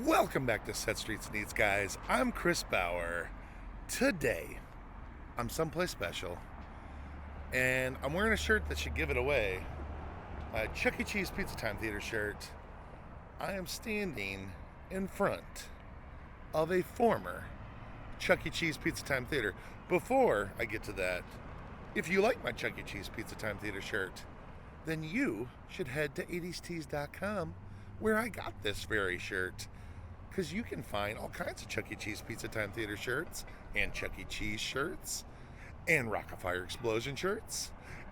Welcome back to Set Streets Needs, guys. I'm Chris Bauer. Today, I'm someplace special, and I'm wearing a shirt that should give it away. A Chuck E. Cheese Pizza Time Theater shirt. I am standing in front of a former Chuck E. Cheese Pizza Time Theater. Before I get to that, if you like my Chuck E. Cheese Pizza Time Theater shirt, then you should head to 80stees.com, where I got this very shirt. Because you can find all kinds of Chuck E. Cheese Pizza Time Theater shirts, and Chuck E. Cheese shirts, and Rock-afire Explosion shirts,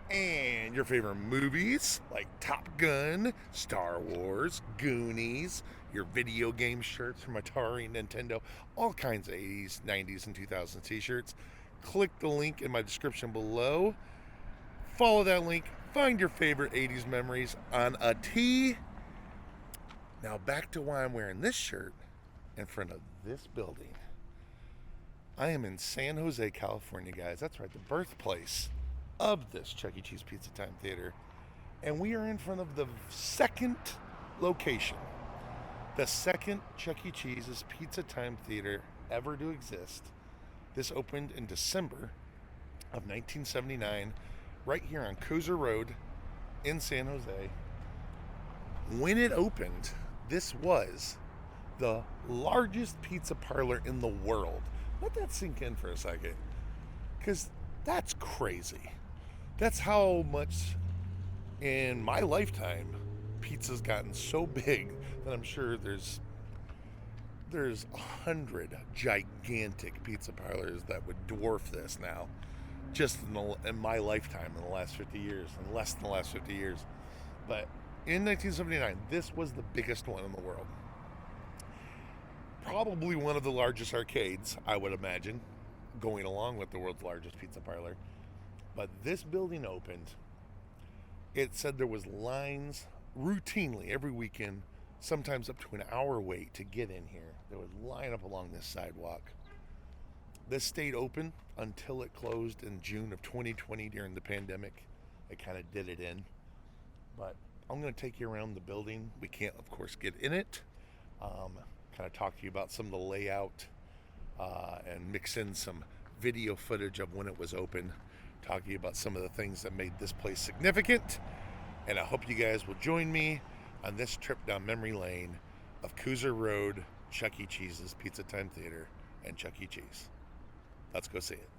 and your favorite movies like Top Gun, Star Wars, Goonies, your video game shirts from Atari, Nintendo, all kinds of 80s, 90s, and 2000s t-shirts. Click the link in my description below. Follow that link. Find your favorite 80s memories on a tee. Now back to why I'm wearing this shirt in front of this building. I am in San Jose, California, guys. That's right, the birthplace of this Chuck E. Cheese Pizza Time Theater. And we are in front of the second location, the second Chuck E. Cheese's Pizza Time Theater ever to exist. This opened in December of 1979, right here on Kooser Road in San Jose. When it opened, this was the largest pizza parlor in the world. Let that sink in for a second, because that's crazy. That's how much in my lifetime pizza's gotten so big that I'm sure there's 100 gigantic pizza parlors that would dwarf this now, just in my lifetime, in the last 50 years, and less than the last 50 years. But in 1979, this was the biggest one in the world. Probably one of the largest arcades, I would imagine, going along with the world's largest pizza parlor. But this building opened. It said there was lines routinely every weekend, sometimes up to an hour wait to get in here. There was line up along this sidewalk. This stayed open until it closed in June of 2020 during the pandemic. It kind of did it in. But I'm going to take you around the building. We can't, of course, get in it. Kind of talk to you about some of the layout and mix in some video footage of when it was open. Talk to you about some of the things that made this place significant. And I hope you guys will join me on this trip down memory lane of Kooser Road, Chuck E. Cheese's Pizza Time Theater, and Chuck E. Cheese. Let's go see it.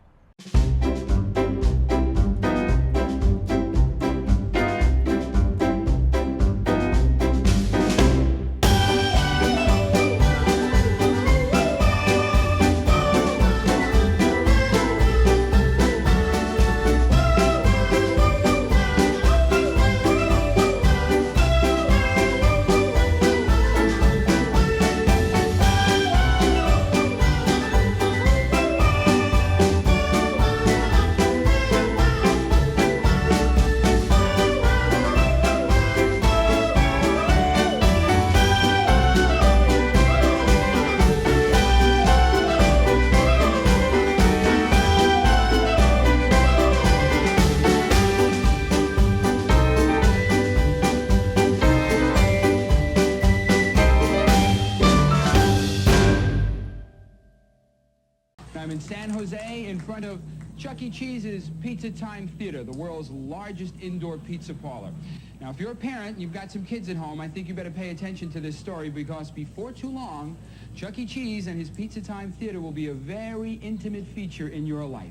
I'm in San Jose in front of Chuck E. Cheese's Pizza Time Theater, the world's largest indoor pizza parlor. Now, if you're a parent and you've got some kids at home, I think you better pay attention to this story, because before too long, Chuck E. Cheese and his Pizza Time Theater will be a very intimate feature in your life.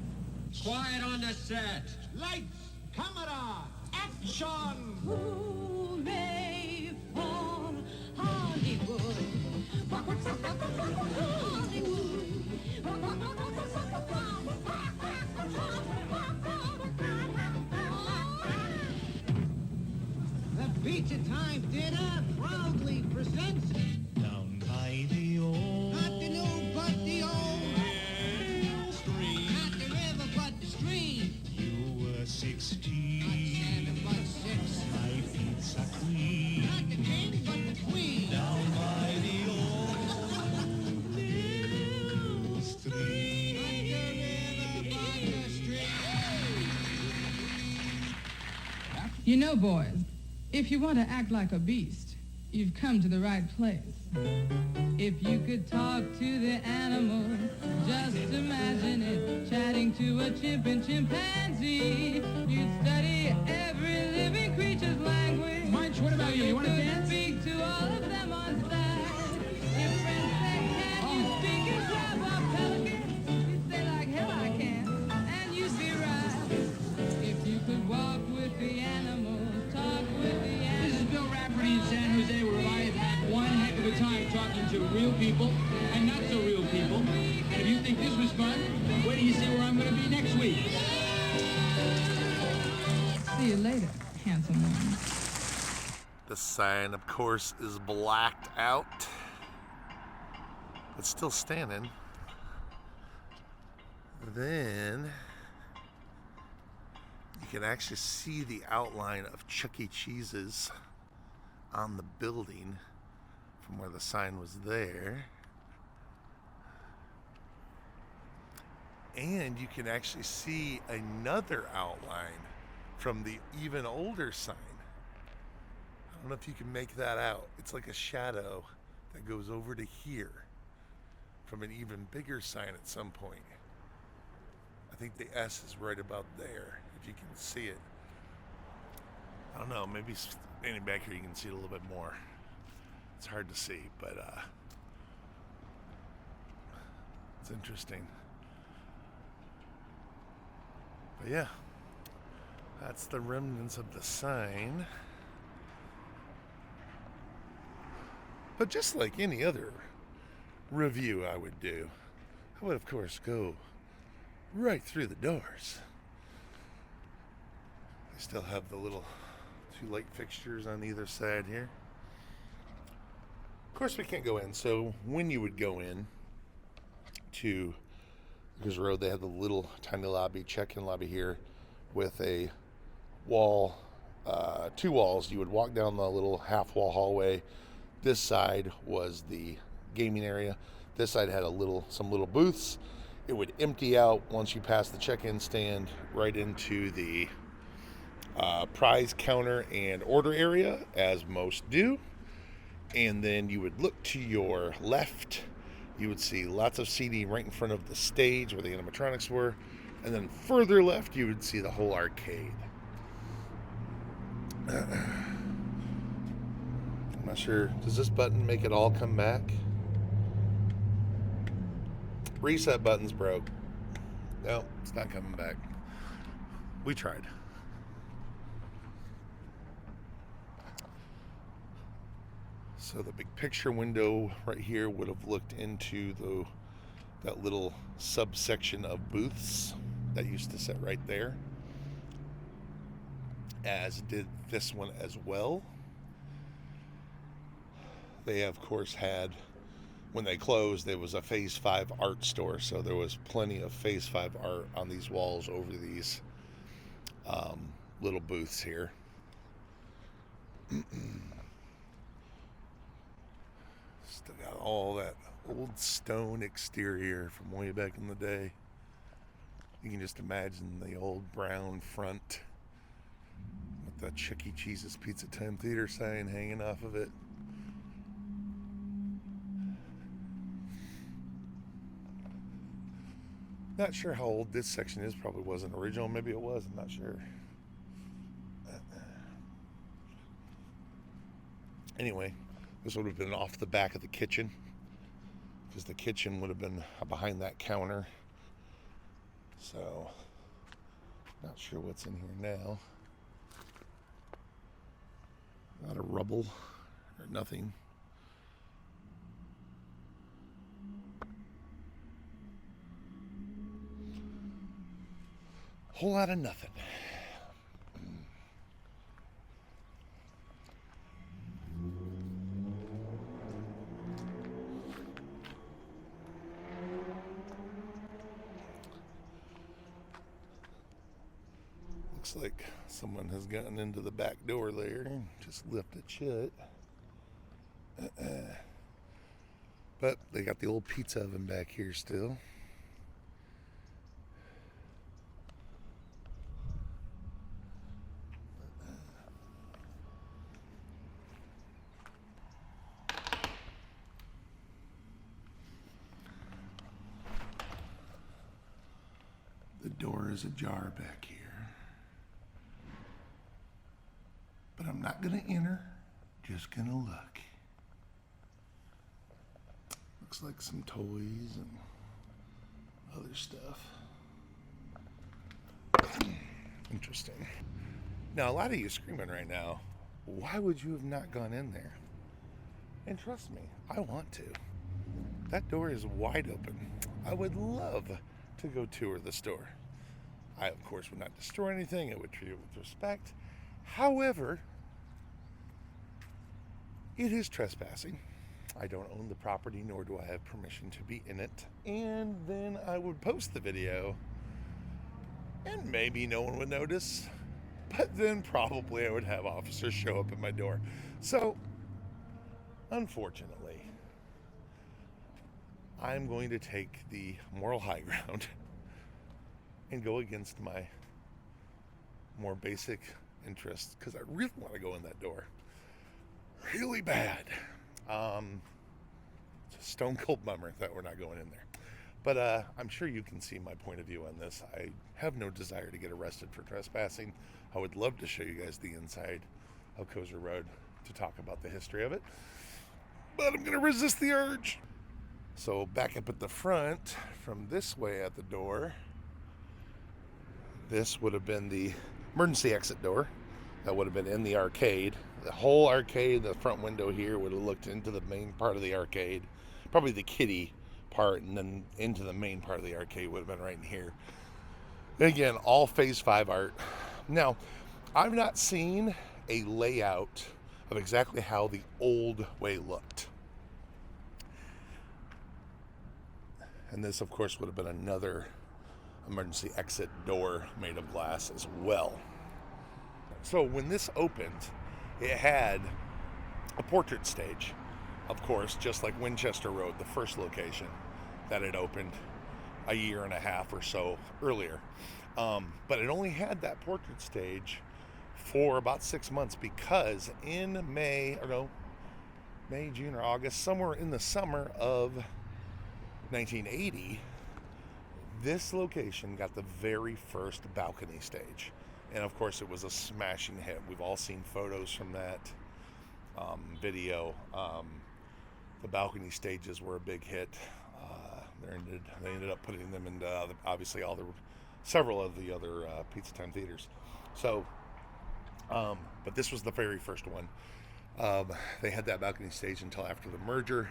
Quiet on the set. Lights, camera, action! Hooray for Hollywood. Hollywood. The Pizza Time Theater proudly presents Down by the old not the new but the old stream, not the river but the stream. you were 16, Not 7 but 6. my pizza queen. Not the king but the queen. Down by the old mill stream. Not the river but the stream. You know, boys, if you want to act like a beast, you've come to the right place. If you could talk to the animals, just imagine it. Chatting to a chimp and chimpanzee. You'd study every living creature's language. Munch, what about you? You want to dance? Speak to all of them on sight. If friends say, can you speak and grab a pelican? You'd say like hell I can, and you'd be right. If you could walk with the animals, talk with the animals. This is Bill Rafferty in San Jose, where I've had one heck of a time talking to real people and not so real people. And if you think this was fun, wait till you see where I'm going to be next week. See you later, handsome one. The sign, of course, is blacked out. It's still standing. Then you can actually see the outline of Chuck E. Cheese's on the building from where the sign was there. And you can actually see another outline from the even older sign. I don't know if you can make that out. It's like a shadow that goes over to here from an even bigger sign at some point. I think the S is right about there, if you can see it. I don't know, maybe standing back here you can see it a little bit more. It's hard to see, but it's interesting. But yeah, that's the remnants of the sign. But just like any other review I would do, I would of course go right through the doors. They still have the little 2 light fixtures on either side here. Of course we can't go in, so when you would go in to Kooser Road, they had the little tiny lobby, check-in lobby here with a wall, 2 walls. You would walk down the little half-wall hallway. This side was the gaming area. This side had some little booths. It would empty out once you pass the check-in stand right into the prize counter and order area, as most do. And then you would look to your left. You would see lots of seating right in front of the stage where the animatronics were. And then further left, you would see the whole arcade. I'm not sure. Does this button make it all come back? Reset button's broke. No, it's not coming back. We tried. So the big picture window right here would have looked into that little subsection of booths that used to sit right there, as did this one as well. They of course had, when they closed, there was a Phase 5 art store, so there was plenty of Phase 5 art on these walls over these little booths here. Still got all that old stone exterior from way back in the day. You can just imagine the old brown front with the Chuck E. Cheese's Pizza Time Theater sign hanging off of it. Not sure how old this section is. Probably wasn't original. Maybe it was. I'm not sure. Anyway, this would have been off the back of the kitchen, because the kitchen would have been behind that counter. So, not sure what's in here now. A lot of rubble or nothing. Whole lot of nothing. Looks like someone has gotten into the back door there and just lifted shut. But they got the old pizza oven back here still. door is ajar back here. But I'm not gonna enter, just gonna look. Looks like some toys and other stuff. Interesting. Now, a lot of you screaming right now, why would you have not gone in there? And trust me, I want to. That door is wide open. I would love to go tour the store. I, of course, would not destroy anything. I would treat it with respect. However, it is trespassing. I don't own the property, nor do I have permission to be in it. And then I would post the video, and maybe no one would notice, but then probably I would have officers show up at my door. So, unfortunately, I'm going to take the moral high ground and go against my more basic interests, because I really want to go in that door. Really bad. It's a stone cold bummer that we're not going in there. But I'm sure you can see my point of view on this. I have no desire to get arrested for trespassing. I would love to show you guys the inside of Kooser Road to talk about the history of it. But I'm going to resist the urge. So back up at the front, from this way at the door, this would have been the emergency exit door. That would have been in the arcade. The whole arcade, the front window here would have looked into the main part of the arcade. Probably the kiddie part, and then into the main part of the arcade would have been right in here. And again, all Phase 5 art. Now, I've not seen a layout of exactly how the old way looked. And this, of course, would have been another emergency exit door made of glass as well. So when this opened, it had a portrait stage, of course, just like Winchester Road, the first location that had opened a year and a half or so earlier. But it only had that portrait stage for about 6 months, because in May, June, or August, somewhere in the summer of 1980, this location got the very first balcony stage. And of course, it was a smashing hit. We've all seen photos from that video. The balcony stages were a big hit. They ended up putting them into obviously several of the other Pizza Time theaters. So, but this was the very first one. They had that balcony stage until after the merger.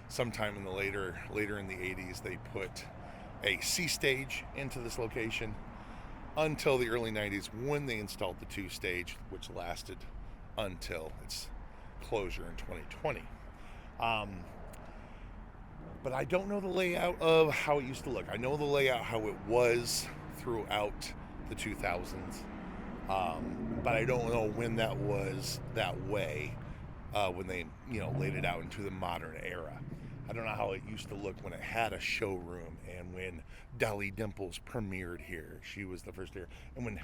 Sometime in the later in the 80s, they put a C stage into this location until the early 90s, when they installed the 2 stage, which lasted until its closure in 2020. But I don't know the layout of how it used to look. I know the layout how it was throughout the 2000s, but I don't know when that was that way, when they laid it out into the modern era. I don't know how it used to look when it had a showroom, and when Dolly Dimples premiered here. She was the first here. And when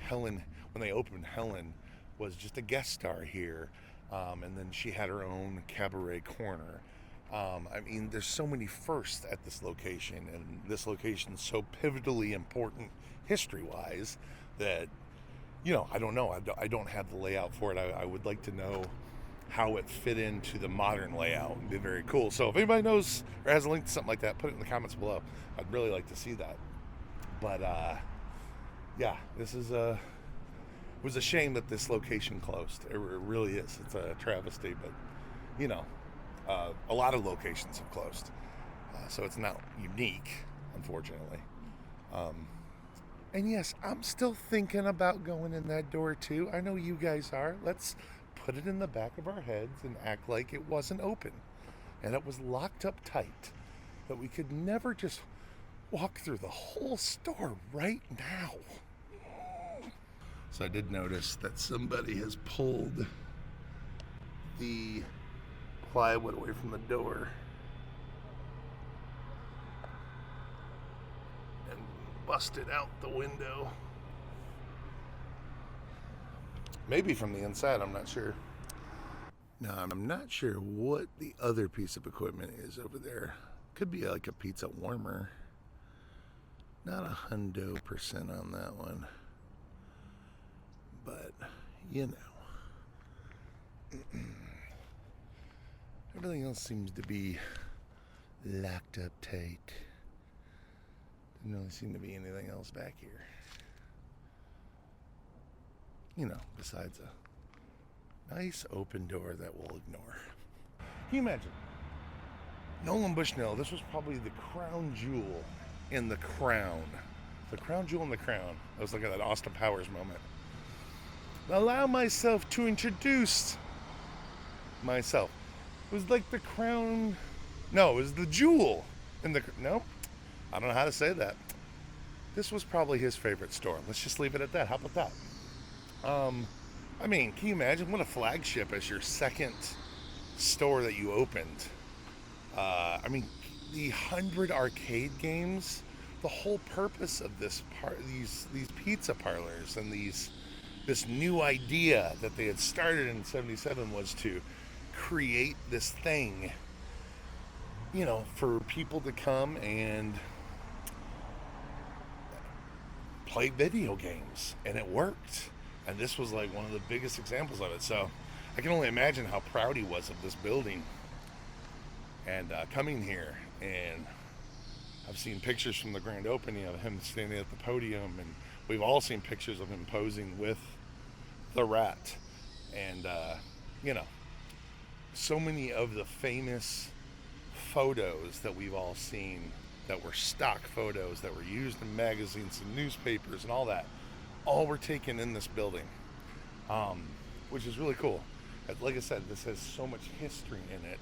they opened, Helen was just a guest star here. And then she had her own cabaret corner. I mean, there's so many firsts at this location, and this location is so pivotally important history-wise that, I don't know. I don't have the layout for it. I would like to know how it fit into the modern layout. It'd be very cool. So if anybody knows or has a link to something like that, put it in the comments below. I'd really like to see that. But yeah, this is it was a shame that this location closed. It really is. It's a travesty, but a lot of locations have closed, so it's not unique, unfortunately. And yes, I'm still thinking about going in that door too. I know you guys are. Let's put it in the back of our heads and act like it wasn't open and it was locked up tight, that we could never just walk through the whole store right now. So I did notice that somebody has pulled the plywood away from the door and busted out the window. Maybe from the inside, I'm not sure. Now, I'm not sure what the other piece of equipment is over there. Could be like a pizza warmer. Not 100% on that one. But, you know. Everything else seems to be locked up tight. Doesn't really seem to be anything else back here. You know, besides a nice open door that we'll ignore. Can you imagine? Nolan Bushnell, this was probably the crown jewel in the crown. The crown jewel in the crown. I was looking at that Austin Powers moment. Allow myself to introduce myself. It was like the crown. No, it was the jewel in the. No, I don't know how to say that. This was probably his favorite store. Let's just leave it at that. How about that? I mean, can you imagine what a flagship as your second store that you opened? I mean, the 100 arcade games. The whole purpose of these pizza parlors and this new idea that they had started in '77 was to create this thing, you know, for people to come and play video games, and it worked. And this was like one of the biggest examples of it. So I can only imagine how proud he was of this building and coming here. And I've seen pictures from the grand opening of him standing at the podium, and we've all seen pictures of him posing with the rat. And you know, so many of the famous photos that we've all seen that were stock photos that were used in magazines and newspapers and all that, all were taken in this building, which is really cool. Like I said, this has so much history in it.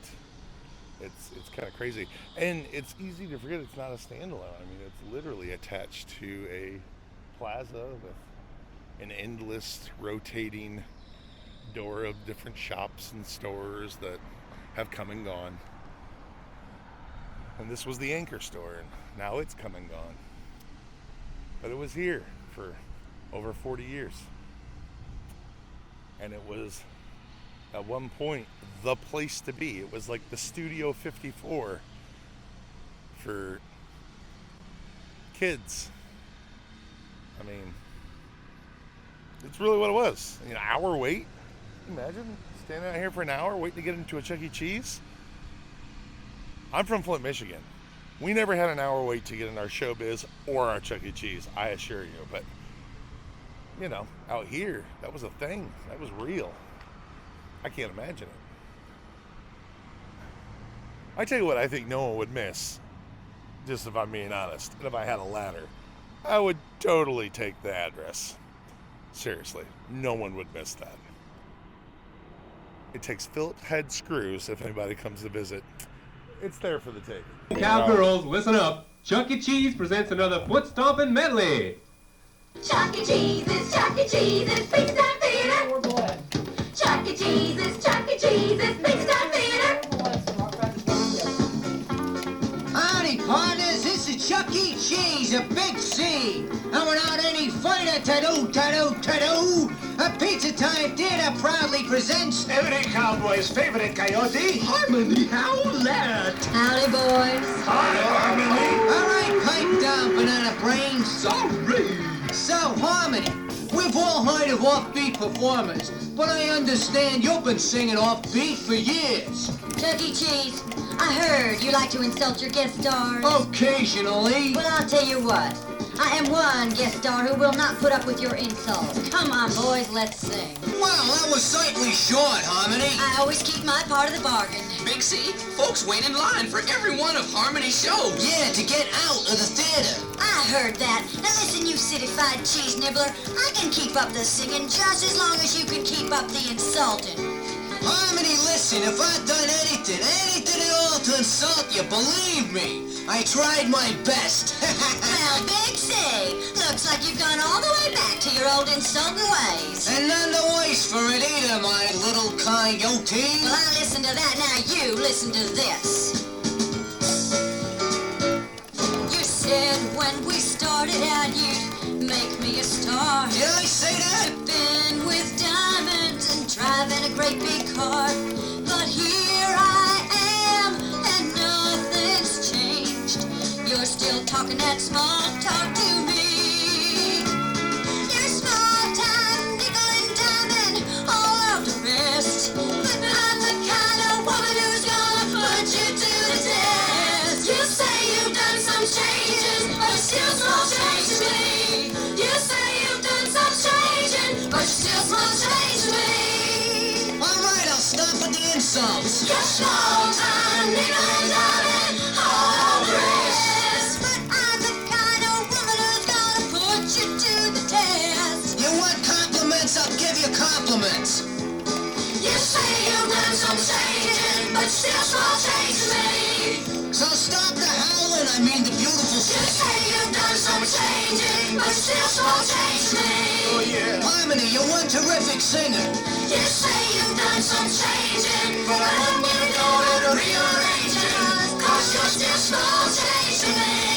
It's kind of crazy, and it's easy to forget it's not a standalone. I mean, it's literally attached to a plaza with an endless rotating door of different shops and stores that have come and gone. And this was the anchor store, and now it's come and gone. But it was here for over 40 years. And it was, at one point, the place to be. It was like the Studio 54 for kids. I mean, it's really what it was. An hour wait. Imagine standing out here for an hour waiting to get into a Chuck E. Cheese. I'm from Flint, Michigan. We never had an hour wait to get in our showbiz or our Chuck E. Cheese, I assure you. But, you know, out here, that was a thing. That was real. I can't imagine it. I tell you what I think no one would miss, just if I'm being honest, and if I had a ladder, I would totally take the address. Seriously, no one would miss that. It takes Phillips head screws if anybody comes to visit. It's there for the taking. Cowgirls, listen up. Chuck E. Cheese presents another foot stomping medley. Chuck E. Cheese's, Chuck E. Cheese's, Pizza Time Theater. Chuck E. Cheese's, Chuck E. Cheese's, Pizza Time Theater. Howdy, partners. This is Chuck E. Cheese, a big C. And without any further to-do, a Pizza Time Theater proudly presents Every cowboy's favorite coyote, Harmony Howlett. Howdy, boys. Hi, Harmony. All right, pipe down, banana brains. Sorry. So, Harmony, we've all heard of offbeat performers, but I understand you've been singing offbeat for years. Chuck E. Cheese, I heard you like to insult your guest stars. Occasionally. Well, I'll tell you what. I am one guest star who will not put up with your insults. Come on, boys, let's sing. Well, that was certainly short, Harmony. I always keep my part of the bargain. Big C, folks wait in line for every one of Harmony's shows. Yeah, to get out of the theater. I heard that. Now listen, you city-fied cheese nibbler. I can keep up the singing just as long as you can keep up the insulting. Harmony, listen, if I've done anything at all to insult you, believe me, I tried my best. Well, Big C, looks like you've gone all the way back to your old insulting ways. And none the worse for it either, my little coyote. Well, I listened to that, now you listen to this. You said when we started out you'd make me a star. Did I say that? Been with diamonds and driving a great big car. But here I am and nothing's changed. You're still still talking that small talk to me. You're small time, nickel and diamond, all of the rest. But I'm the kind of woman who's gonna put you to the test. You say you've done some changes, but it's still small change to me. You say you've done some changing, but it's still small change to me. All right, I'll stop with the insults. You're small time, nickel and diamond, all the rest. But I'm the kind of woman who's gonna put you to the test. You want compliments? I'll give you compliments. You say you've done some changing, but still small change to me. So stop the howling, I mean the beautiful You say you've done some changing, but still small change to me. Oh, yeah. Harmony, you're one terrific singer. You say you've done some changing, but I'm gonna go and rearrange it, 'cause you're still small change to me.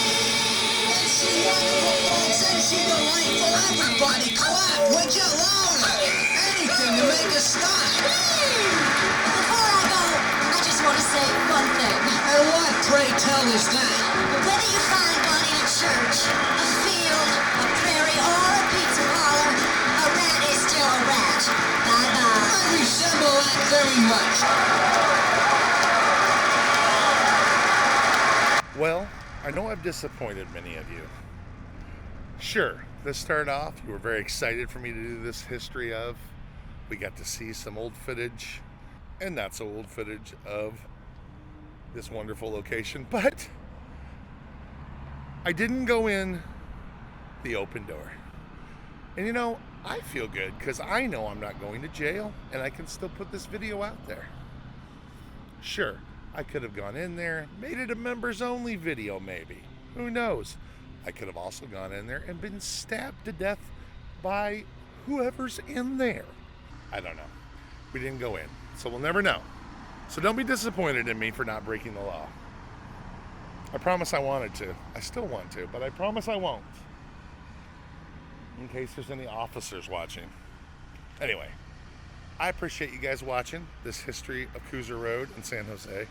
Say she delightful, everybody clap, would you, louder? Anything to make us stop. Before I go, I just want to say one thing. And what, pray tell, is that? Whether you find one in a church, a field, a prairie, or a pizza parlor, a rat is still a rat. Bye-bye. I resemble that very much. Well, I know I've disappointed many of you. Sure, this started off, you were very excited for me to do this history of. We got to see some old footage, and not so old footage of this wonderful location, but I didn't go in the open door. And you know, I feel good because I know I'm not going to jail and I can still put this video out there. Sure, I could have gone in there, made it a members only video maybe. Who knows? I could have also gone in there and been stabbed to death by whoever's in there. I don't know. We didn't go in, so we'll never know. So don't be disappointed in me for not breaking the law. I promise I wanted to. I still want to, but I promise I won't. In case there's any officers watching. Anyway, I appreciate you guys watching this history of Kooser Road in San Jose.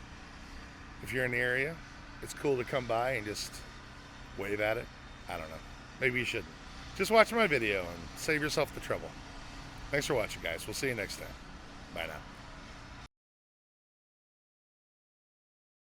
If you're in the area, it's cool to come by and just wave at it. I don't know. Maybe you shouldn't. Just watch my video and save yourself the trouble. Thanks for watching, guys. We'll see you next time. Bye now.